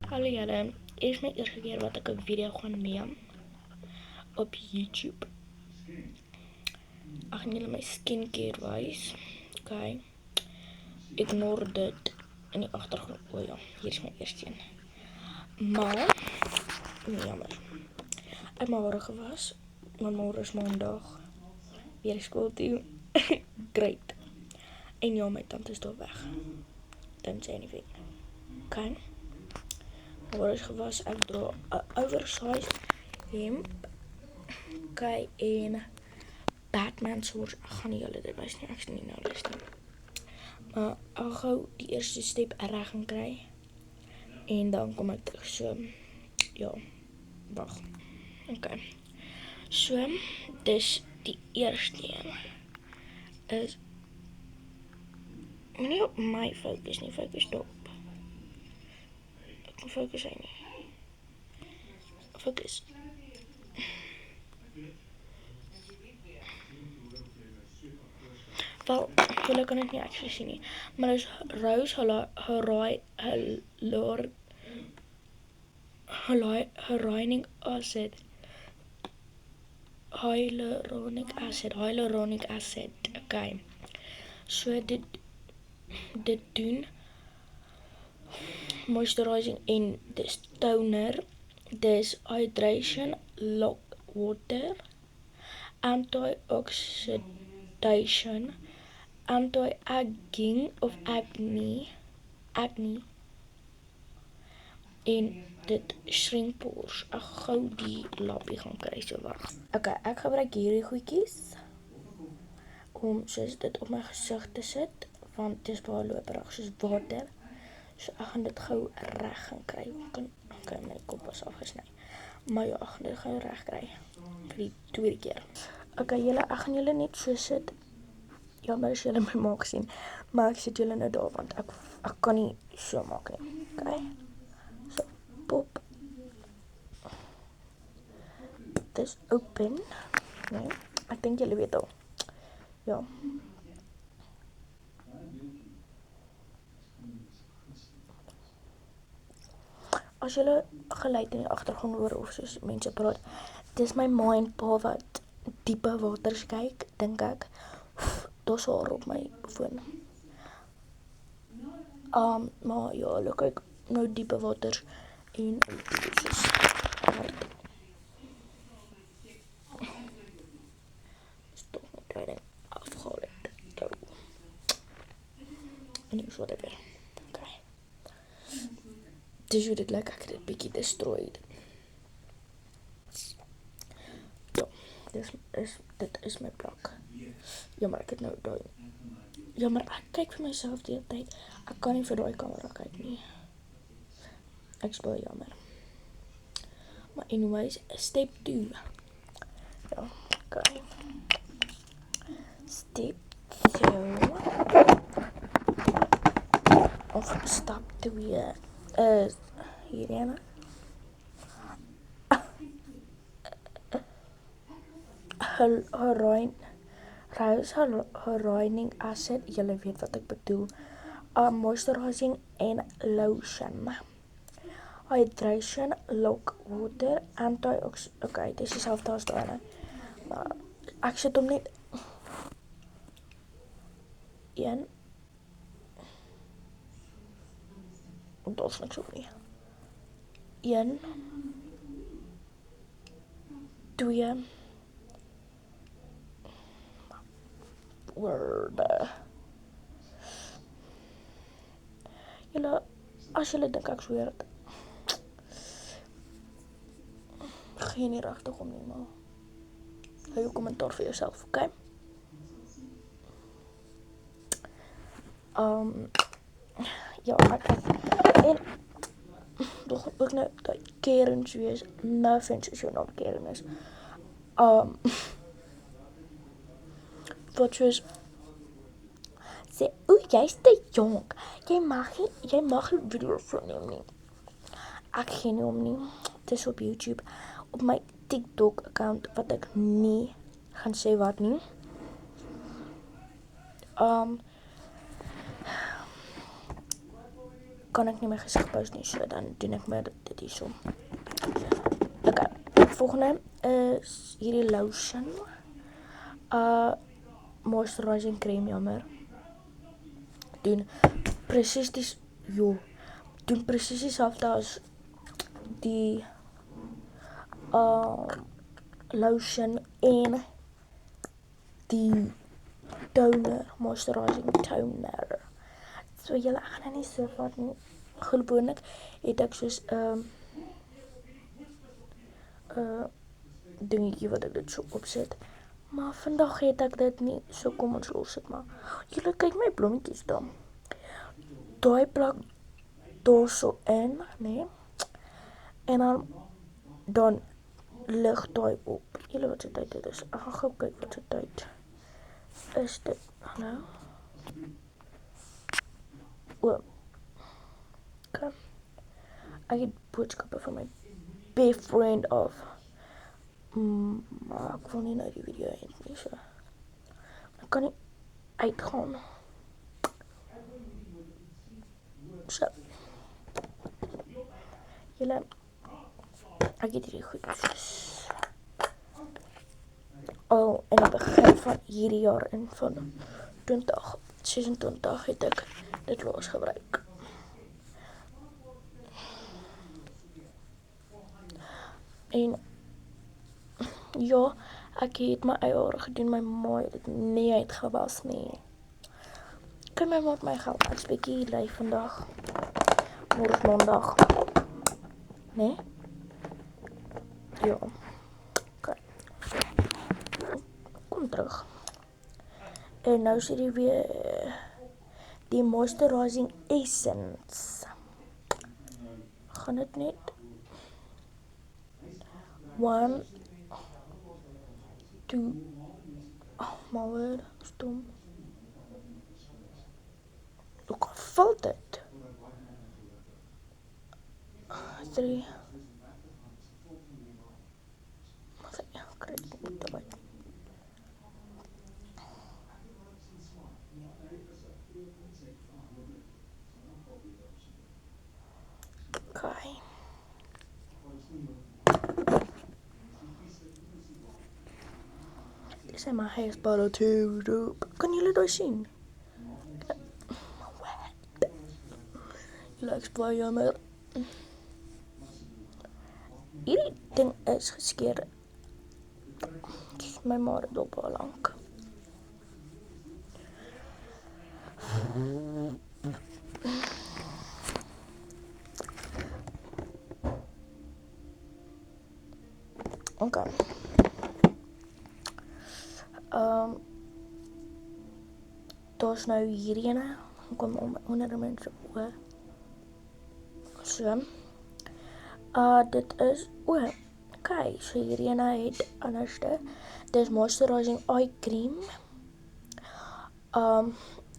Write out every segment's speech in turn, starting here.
Hallo julle, is my eerste keer wat ek 'n video gaan neem op YouTube. Ek gaan julle my skincare wys. Okay. Ignore dit in die agtergrond. O ja, hier is my eerste een. Maar, nee, jammer. Ek het my hare gewas, want môre is maandag. Weer skool toe. Great. En ja, my tand is daar weg. Don't say anything. Okay. My hare is gewas, ek dra 'n oversized hemp. Okay, en Batman soort, ek gaan nie julle dit wys nie, ek sien nie nou lus nie. Maar ek gou die eerste step reg gaan kry. En dan kom ek terug, so, ja, wag. Okay. So, dis die eerste een. Is, nie op my focus nie, focus daarop. Ek kan focus hy nie. Focus. Wel, julle kan dit nie actually sien nie, maar dis Rose hyaluronic acid. Hyaluronic acid. Okay. So dit doen moisturizing en dis toner, dis hydration, lock water, antioxidation, anti-aging of acne en dit shrink pores. Ek gou die lappie gaan kry, so wag. Okay, ek gebruik hierdie goedjies om soos dit op my gesig te sit, want dit is baie loperig soos water. So ek gaan dit gou reg gaan kry. Okay, my kop was afgesny. Maar ja, ek gaan dit gou reg kry vir die tweede keer. Okay, julle, ek gaan julle net so sit. Jammer as julle my maak sien, maar ek sit julle nou daar, want ek kan nie so maak nie. Okay. So, pop. Dis open. Nee, ek dink julle weet al. Ja. As julle geluid in die agtergrond hoor of soos mense praat, dis my ma en pa wat diepe waters kyk, dink ek. Daar's haar op my foon. Maar ja, hulle kyk nou diepe waters en soos hard. Stop my tyding afgehaal het. Toe. En nie so dit weer. Okay. Dis hoe dit lyk, ek het dit bietjie destroyed. Ja, dit is my plak. Ja, maar ek het nou daai. Ja, maar ek kyk vir myself die hele tyd. Ek kan nie vir daai kamera kyk nie. Ek is baie jammer. Maar anyways, step 2. Ja, okay. Step 2. Of stap 2 is hierheen. Rose hyaluronic acid, julle weet wat ek bedoel. Moisturizing en lotion. Hydration, lock water, okay, dis dieselfde as daai. Maar ek sit hom net 1. En daar's niks op nie. 1 2 word. Julle, as julle dink ek sweer het, geen nie regtig om nie, maar hou jou kommentaar vir jouself, okay? Ja, en nog ook nou die Kerens wees, no offense as jou naam Keren is. Wat soos sê, jy's te jonk, jy mag nie video opneem nie. Ek gee nie om nie, dit is op YouTube, op my TikTok account, wat ek nie gaan sê wat nie. kan ek nie my gesig post nie, so dan doen ek maar dit hierso. Okay, volgende is hierdie lotion. Moisturizing cream, jammer. Doen presies dieselfde as die lotion en die toner, moisturizing toner. So julle gaan nie so vat nie. Gewoonlik het ek soos dingetjie wat ek dit so opsit. Maar vandag het ek dit nie, so kom ons los dit maar. Julle kyk my blommetjies dan. Daai plak daar so in, nee. En dan lig daai op. Julle wat se tyd dit is. Ek gaan gou kyk wat se tyd is dit nou. Okay. Ek het boodskappe van my best friend af. Maar ek wil nie nou die video eind nie, so. Ek kan nie uitgaan. So. Julle, ek het hierdie goed. Al in die begin van hierdie jaar en van 2026 het ek dit los gebruik. En ja, ek het my eie hare gedoen, my ma het dit nie uitgewas nie. Kan my maat my geld, ek's bietjie lui vandag. Môre is maandag. Nee? Ja. Okay. Kom terug. En nou sê jy weer die moisturizing essence. Gaan dit net 1, 2, my word, stom. Hoe valt dit? 3. Ja, kry dit nie daai. Okay. Dis my hair bottle too. Kan julle dit sien? Julle is baie jammer. Hierdie ding is geskeer. My ma het op al lank. Okay. Daar's nou hierdie ene. Kom onder mense oor. So. Dit is okay, so hierdie ene het anderste. Dit is moisturizing eye cream.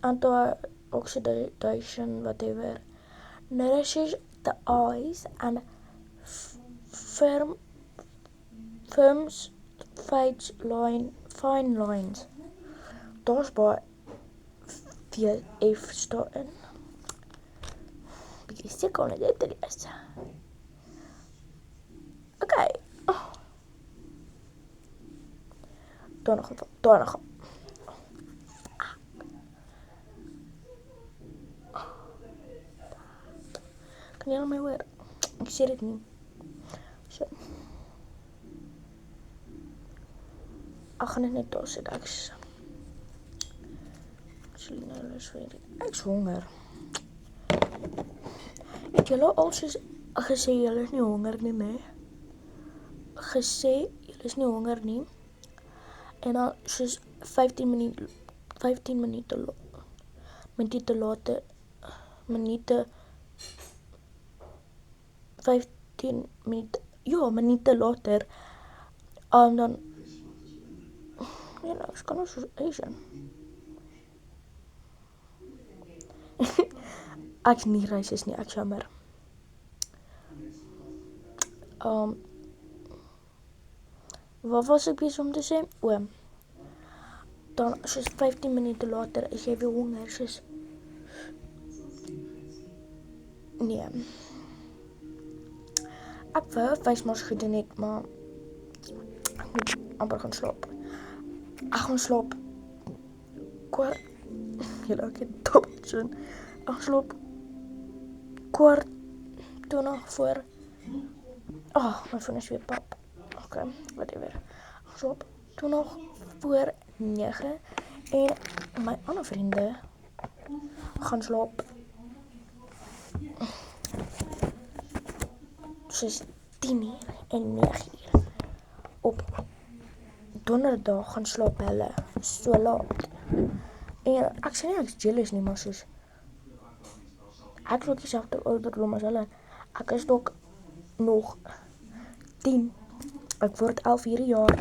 Anti-oxidation, whatever. Nourishes the eyes and firms fine lines. Daar's baie VF staan in. Bietjie seker om dit te lees. Okay. Daar nog. Kan jy my hoor? Ek sê dit nie. So. Ek gaan dit net daar sit. Ek's honger. Het julle al soos gesê julle is nie honger nie, nee? Gesê julle is nie honger nie. En dan soos 15 minute later, dan, ek kan ons soos Asian. Ek's nie racist nie, ek jammer. Wat was ek besig om te sê? Dan soos 15 minute later is jy weer honger, soos Nee. Ek wou vuismars gedoen het, maar ek moet amper gaan slaap. Ek gaan slaap kwart. Julle ek het dubbeltjin. Ek gaan slaap kwart 20 voor. My foon is weer pap. Okay, whatever. Ek gaan slaap 20 voor 9 en my ander vriende gaan slaap soos 10 uur en 9 uur. Op donderdag gaan slaap hulle so laat. En ek sê nie ek is jealous nie, maar soos ek is ook dieselfde ouderdom as hulle. Ek is ook nog 10. Ek word 11 hierdie jaar.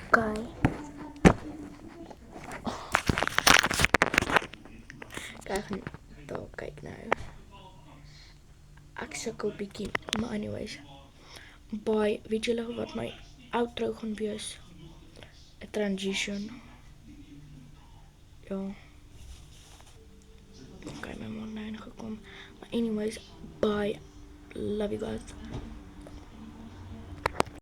Okay. Ek gaan daar kyk nou. Ek sukkel bietjie, maar anyways. Bye. Weet julle wat my outro gaan wees? 'n Transition. Ja. Okay, my man nou ingekom. Maar anyways, bye. Love you guys.